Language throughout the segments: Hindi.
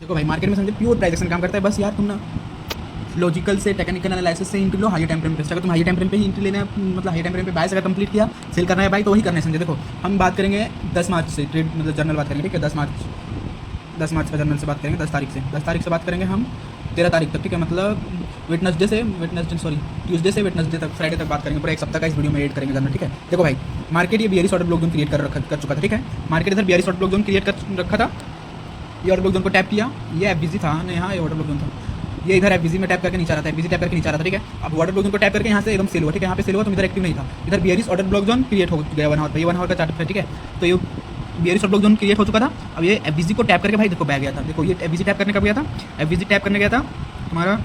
देखो भाई मार्केट में समझे प्योर प्राइस एक्शन काम करता है। बस यार तुम ना लॉजिकल से टेक्निकल एनालिसिस से एंट्री लो हाई टाइम फ्रेम पे। अगर तुम हाई टाइम फ्रेम पे ही एंट्री लेना है, मतलब हाई टाइम फ्रेम पे बाय अगर कंप्लीट किया, सेल करना है भाई तो वही करना है समझे। देखो हम बात करेंगे 10 मार्च से ट्रेड मतलब जर्नल बात करेंगे, ठीक है। 10 मार्च का जर्नल से बात करेंगे, 10 तारीख से बात करेंगे हम 13 तारीख तक, ठीक है। मतलब ट्यूसडे से वेडनेसडे तक, फ्राइडे तक बात करेंगे। पूरा एक सप्ताह का इस वीडियो में एड करेंगे जर्नल, ठीक है। देखो भाई मार्केट ये bearish order block zone create कर चुका था, ठीक है। मार्केट इधर bearish order block zone create कर रखा था। ये ऑर्डर ब्लॉक जोन को टैप किया, ये एफबीसी था ना, यहाँ ये ऑर्डर ब्लॉक जोन था। ये इधर एफबीसी में टैप करके नीचे आ रहा था, एफबीसी टैप करके नीचे आ रहा था, ठीक है। अब ऑर्डर ब्लॉक जोन को टैप करके यहाँ से एकदम सेल हुआ, ठीक है। यहाँ पे सेल हुआ तो इधर एक्टिव नहीं था, इधर bearish order block zone create हो गया 1 आवर पे। ये 1 आवर का चार्ट है, ठीक है। तो ये bearish order block zone create हो चुका था। अब ये एफबीसी को टैप करके भाई देखो बैठ गया था। देखो ये एफबीसी टैप करने कब गया था, एफबीसी टैप करने गया था तुम्हारा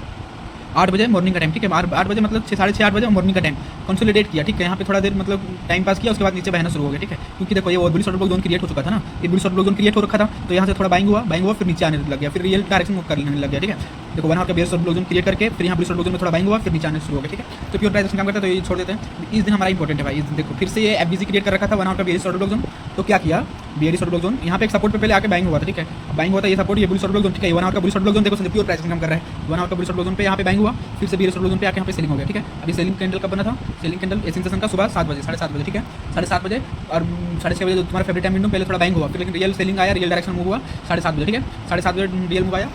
8 बजे मॉर्निंग का टाइम, ठीक है। 8 बजे मतलब 6 साढ़े 6 8 बजे मॉर्निंग का टाइम कंसोलिडेट किया, ठीक है। यहाँ पे थोड़ा देर मतलब टाइम पास किया, उसके बाद नीचे बहना शुरू हो गया, ठीक है। क्योंकि देखो ये bullish order block zone create हो चुका था ना, ये bullish order block zone create हो रखा था। तो यहाँ से थोड़ा बाइंग हुआ फिर नीचे आने लग गया, फिर रियल डायरेक्शन मूव करने लग गया, ठीक है। देखो 1 आवर का bearish order block zone create करके फिर यहाँ बुलिश ऑर्डर ब्लॉक जोन में थोड़ा बाइंग हुआ, फिर नीचे आने शुरू हो गया, ठीक है। तो प्योर प्राइस काम करता है, तो ये छोड़ देते हैं। इस दिन हमारा इंपॉर्टेंट है भाई। देखो फिर से ये एफबीसी क्रिएट कर रखा था 1 आवर का बियरिश ऑर्डर ब्लॉक जोन। तो क्या किया, बियरिश ऑर्डर ब्लॉक जोन यहाँ पे एक सपोर्ट पे पहले आके बाइंग हुआ था, ठीक है। बाइंग हुआ था ये सपोर्ट, ये बुलिश ऑर्डर ब्लॉक जोन, ठीक है। 1 आवर का बुलिश ऑर्डर ब्लॉक जोन देखो प्योर प्राइस काम कर रहा है। 1 आवर का बुलिश ऑर्डर ब्लॉक जोन पे यहाँ पे बाइंग हुआ, फिर से बियरिश ऑर्डर ब्लॉक जोन पे आके यहाँ पे सेलिंग हो गया, ठीक है। अभी सेलिंग कैंडल कब बना था, सेलिंग कैंडल एसिंग सेशन का सुबह 7 बजे, 7:30 बजे, ठीक है। 7:30 बजे और 6:30 बजे तुम्हारा फेवरेट टाइम विंडो पहले थोड़ा बाइंग हुआ, फिर लेकिन रियल सेलिंग आया, रियल डायरेक्शन मूव हुआ 7:30 बजे, ठीक है। 7:30 बजे रियल मूव आया,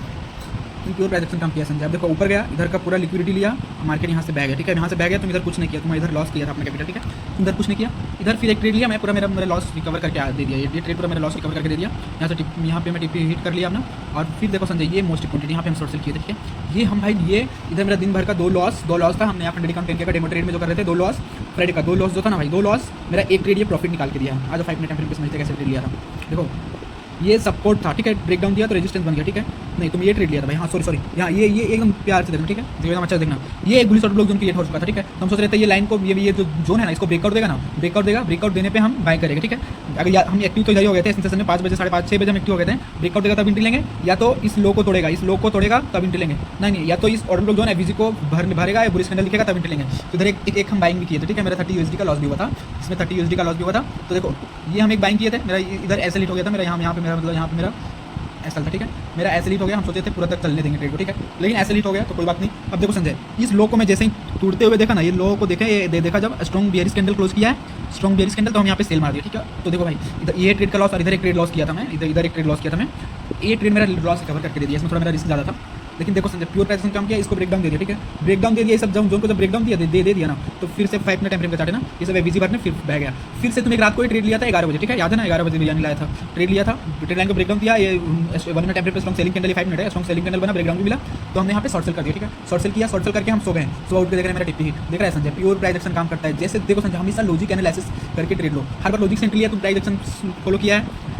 प्योर प्राइस एक्शन काम किया संजय। अब देखो ऊपर गया, इधर का पूरा लिक्विडिटी लिया, मार्केट यहाँ से बह गया, ठीक है। यहाँ से बह गया, तुम इधर कुछ नहीं किया, तुम इधर लॉस किया था अपना कैपिटल, ठीक है। तुम इधर कुछ नहीं किया, इधर फिर एक ट्रेड लिया, मैं पूरा मेरा लॉस रिकवर करके दे दिया। ये ट्रेड पूरा मेरा लॉस रिकवर करके दे दिया। यहाँ से यहाँ पे मैं टिप हिट कर लिया अपना। और फिर देखो संजय ये मोस्ट इंपॉर्टेंट, यहाँ पे हम शॉर्ट सेल किए थे, ठीक है। ये हम भाई लिए इधर मेरा दिन भर का दो लॉस था। हमने यहाँ पर डेडी काउंट का डेमो ट्रेड में जो कर रहे थे 2 लॉस, फ्राइडे का 2 लॉस जो था ना भाई, 2 लॉस मेरा एक ट्रेड ये प्रॉफिट निकाल के दिया है। आज 5 मिनट टाइम पे समझते कैसे ट्रेड लिया था। देखो ये सपोर्ट था, ठीक है। ब्रेकडाउन दिया तो रेजिस्टेंस बन गया, ठीक है। नहीं तुम ये ट्रेड लिया था भाई, हाँ सॉरी यहाँ ये एकदम प्यार से देखना, ठीक है। एकदम अच्छा देखना, ये एक bullish order block zone create हो चुका था, ठीक है। तो हम सोच रहे थे ये लाइन को ये जो जोन है ना, इसको ब्रेकआउट देगा ना, ब्रेकआउट देने पे हम बाय करेंगे, ठीक है। अगर हम एक्टिव तो इधर ही हो गए थे सेशन में 5 बजे 5:30 6 बजे हम एक्टिव हो गए थे। ब्रेकआउट देगा तब एंट्री लेंगे, या तो इस लो को तोड़ेगा तब एंट्री लेंगे। नहीं या तो इस ऑर्डर ब्लॉक जोन एफबीसी को भरेगा या बुलिश कैंडल दिखेगा तब एंट्री लेंगे। तो इधर एक हम बाइंग भी किए थे, ठीक है। मेरा 30 USD का लॉस भी हुआ था, इसमें 30 USD का लॉस भी हुआ था। तो देखो ये हम एक बाइंग किए थे, मेरा इधर ऐसे लिट हो गया था, मेरा यहाँ पे मेरा मतलब यहाँ पे मेरा ऐसा था, ठीक है। मेरा ऐसे लीट हो गया, हम सोचे थे पूरा तक चलने देंगे ट्रेड को, ठीक है। लेकिन ऐसे लीट हो गया तो कोई बात नहीं। अब देखो संजय इस लो को मैं जैसे ही टूटते हुए देखा ना, ये लो को देखा जब स्ट्रॉन्ग बियरिश कैंडल क्लोज किया है, स्ट्रॉन्ग बियरिश कैंडल, तो हम यहाँ पे सेल मार दिया, ठीक है। तो देखो भाई इधर ये ट्रेड का लॉस और इधर एक ट्रेड लॉस किया था मैं, इधर एक ट्रेड लॉस किया था मैं। ये ट्रेड मेरा लॉस कवर करके दे दिया, इसमें थोड़ा मेरा रिस्क ज़्यादा था। लेकिन देखो संजय प्योर प्राइस काम किया, इसको ब्रेकडाउन दे दिया, ठीक है। ब्रेकडाउन दे दिया, ये सब जोन को जब ब्रेकडाउन दे दिया ना, तो फिर से 5 मिनट टाइम फ्रेम का चार्ट है ना, ये सब एफबीसी भरने फिर बह गया। फिर से तुम एक रात को ट्रेड लिया था 11 बजे, ठीक है। याद है ना 11 बजे बिरयानी लाया था, ट्रेड लिया था, ट्रेड लाइन को ब्रेकडाउन दिया, ये 1 मिनट टाइम फ्रेम पे स्ट्रॉन्ग सेलिंग कैंडल 5 मिनट है, स्ट्रॉन्ग सेलिंग कैंडल बना, ब्रेकडाउन भी मिला। तो हमने यहाँ पे शॉर्ट सेल कर दिया, ठीक है। शॉर्ट सेल किया, शॉर्ट सेल करके हम सो गए। सुबह उठ के देख रहे हैं मेरा टिप्पी हिट, देख रहा है संजय प्योर प्राइस एक्शन काम करता है। जैसे देखो संजय हमेशा लॉजिक एनालिसिस करके ट्रेड लो, हर बार लॉजिक से एंट्री लिया, तुम प्राइस एक्शन फॉलो किया है।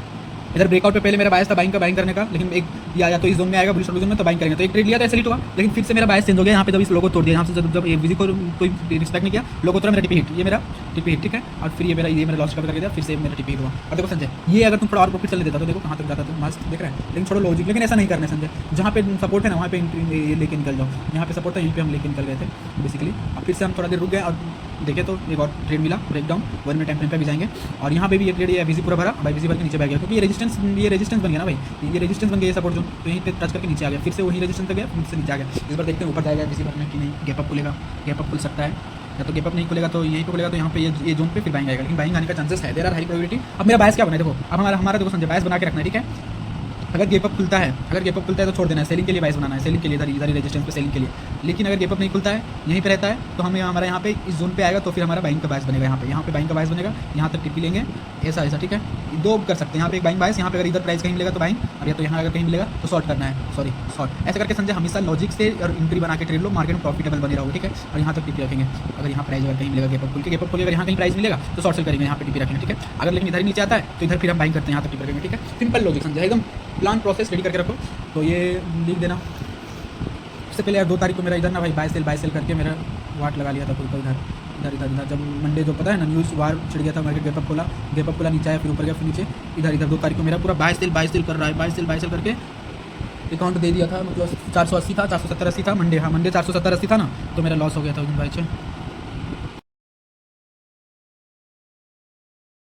इधर ब्रेकआउट पे पहले मेरा बायस था बाइंग करने का, लेकिन एक या तो इस जोन में आएगा बुलिश ऑर्डर जोन में तो बाइंग करेंगे, तो एक ट्रेड लिया था ऐसे लिट हुआ। लेकिन फिर से मेरा बायस चेंज हो गया, यहाँ पे जब इस लोगो तोड़ दिया, यहाँ से जब एफबीसी को कोई रिस्पेक्ट नहीं किया, लोगो तोड़ा, मेरा टिप्पी हिट, ये मेरा टिप्पी हिट, ठीक है। और फिर ये मेरा लॉस कवर करके दिया, फिर से मेरा टिप्पी हिट हुआ। और देखो संजय ये अगर तुम थोड़ा और प्रॉफिट चलने देता तो देखो कहाँ तक जाता, तो मस्त देख रहे हैं। लेकिन छोड़ो लॉजिक, लेकिन ऐसा नहीं करना है संजय। जहाँ पे सपोर्ट है ना वहाँ पे ये लेके निकल जाओ, यहाँ पे सपोर्ट है यहीं पे हम लेके निकल गए थे बेसिकली। अब फिर से हम थोड़ा देर रुक गए और देखे तो एक और ट्रेड मिला ब्रेकडाउन 1 मिनट टाइम फ्रेम पे भी जाएंगे। और यहाँ पे भी ये ट्रेड ये एफबीसी पूरा भरा, एफबीसी भर के नीचे बैठ गया, क्योंकि ये रेजिस्टेंस बन गया ना भाई, ये रेजिस्टेंस बन गया, ये सपोर्ट जोन, तो यहीं पे टच करके नीचे आ गया, फिर से वही रेजिस्टेंस तक गया, फिर से नीचे आ गया। इस बार देखते हैं ऊपर जाएगा एफबीसी भरने की नहीं, गैप अप खुलेगा, गैप अप खुल सकता है, या तो गैप अप नहीं खुलेगा तो यहीं पे खुलेगा, तो यहाँ पे ये जोन पे फिर बाइंग आएगा, लेकिन बाइंग आने का चांसेस है, देयर आर हाई प्रोबेबिलिटी। अब मेरा बायस क्या बना है देखो, अब हमारा देखो संजय बायस बना के रखना है, ठीक है। अगर गेप अप खुलता है तो छोड़ देना है, सेलिंग के लिए बाइस बनाना है, सेलिंग के लिए इधर रेजिस्टेंस पे सेलिंग के लिए। लेकिन अगर गेप अप नहीं खुलता है, यहीं पे रहता है, तो हमें हमारा यहाँ पे इस जोन पे आएगा, तो फिर हमारा बाइंग का बायस बनेगा, यहाँ पे बाइंग का बायस बनेगा, यहाँ तक टिप्पी लेंगे, ऐसा ठीक है। 2 कर सकते हैं, यहाँ पे एक बाइंग बायस, यहाँ पे अगर इधर प्राइस कहीं मिलेगा तो बाइंग, और या तो यहाँ अगर कहीं मिलेगा तो शॉर्ट करना है, शॉर्ट ऐसे करके संजय हमेशा लॉजिक से और एंट्री बना के ट्रेड लो, मार्केट में प्रॉफिटेबल बने रहोगे, ठीक है। और यहाँ तक टिप्पी रखेंगे, अगर यहाँ प्राइस अगर कहीं मिलेगा गेप अप खुल अगर यहाँ कहीं प्राइस मिलेगा तो शॉर्ट सेल करेंगे, यहाँ पे टिप्पी रखेंगे, ठीक है। अगर लेकिन इधर नीचे आता है तो इधर फिर हम बाइंग करते हैं, यहाँ तक टिप्पी रखेंगे, ठीक है। सिंपल लॉजिक संजय, एकदम प्लान प्रोसेस रेडी करके रखो। तो ये लिख देना। उससे पहले यार 2 तारीख को मेरा इधर ना भाई बाय सेल करके मेरा वाट लगा लिया था कोई इधर जब मंडे जो पता है ना न्यूज़ वार छिड़ गया था, मार्केट गैप अप खोला नीचे आया, फिर ऊपर गया, फिर नीचे इधर 2 तारीख को मेरा पूरा बाय सेल कर रहा है, बाय सेल करके अकाउंट दे दिया था। मतलब 480 था, 470-80 था मंडे, हाँ मंडे 470-80 था ना, तो मेरा लॉस हो गया था उस दिन भाई से।